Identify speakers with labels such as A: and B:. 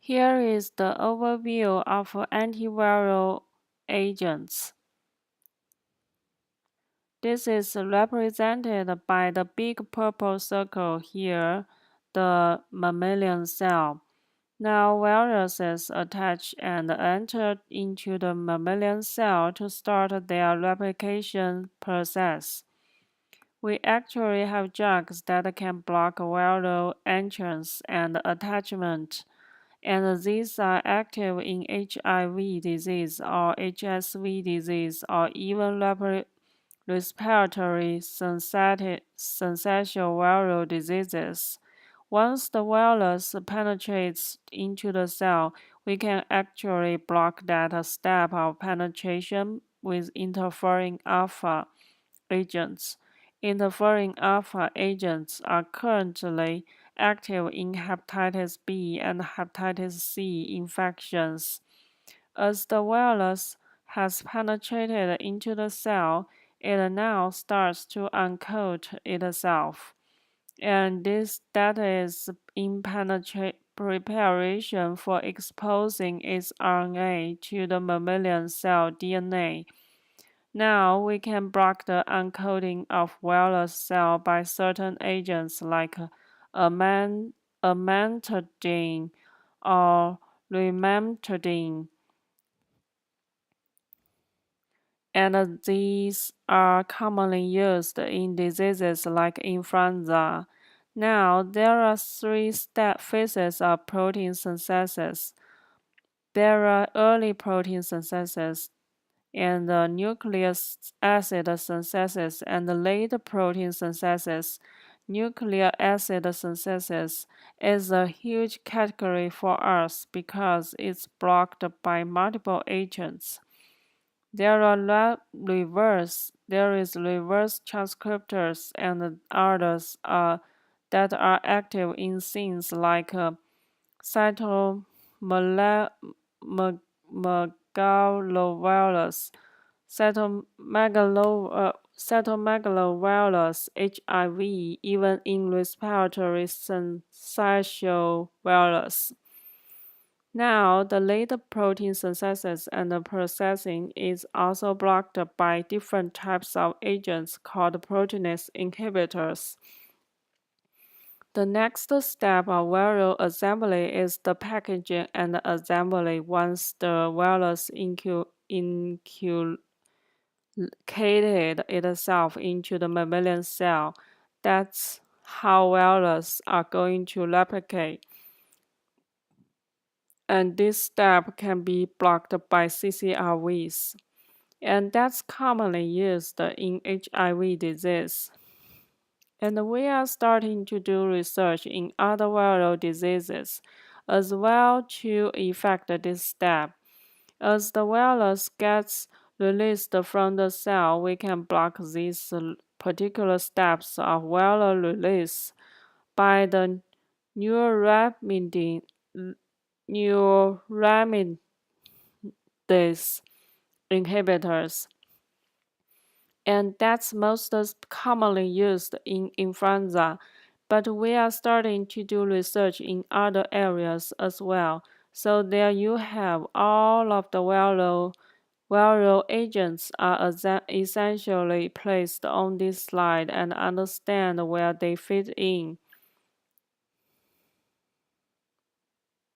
A: Here is the overview of antiviral agents. This is represented by the big purple circle here, the mammalian cell. Now viruses attach and enter into the mammalian cell to start their replication process. We actually have drugs that can block viral entrance and attachment, and these are active in HIV disease or HSV disease or even respiratory syncytial viral diseases. Once the virus penetrates into the cell, we can actually block that step of penetration with interferon alpha agents. Interferon alpha agents are currently active in hepatitis B and hepatitis C infections. As the virus has penetrated into the cell, it now starts to uncoat itself, and that is in preparation for exposing its RNA to the mammalian cell DNA. Now we can block the uncoating of virus cell by certain agents like amantadine or rimantadine. And these are commonly used in diseases like influenza. Now, there are three phases of protein synthesis. There are early protein synthesis, and the nucleic acid synthesis, and the late protein synthesis. Nucleic acid synthesis is a huge category for us because it's blocked by multiple agents. There is reverse transcriptors and others that are active in things like cytomegalovirus, cytomegalovirus, HIV, even in respiratory syncytial virus. Now, the later protein synthesis and processing is also blocked by different types of agents called protease inhibitors. The next step of viral assembly is the packaging and assembly once the virus inculcated itself into the mammalian cell. That's how viruses are going to replicate. And this step can be blocked by CCRVs, and that's commonly used in HIV disease. And we are starting to do research in other viral diseases as well to effect this step. As the virus gets released from the cell, we can block these particular steps of viral release by the neuraminidase inhibitors, and that's most commonly used in influenza, but we are starting to do research in other areas as well. So there you have all of the viral agents are essentially placed on this slide and understand where they fit in.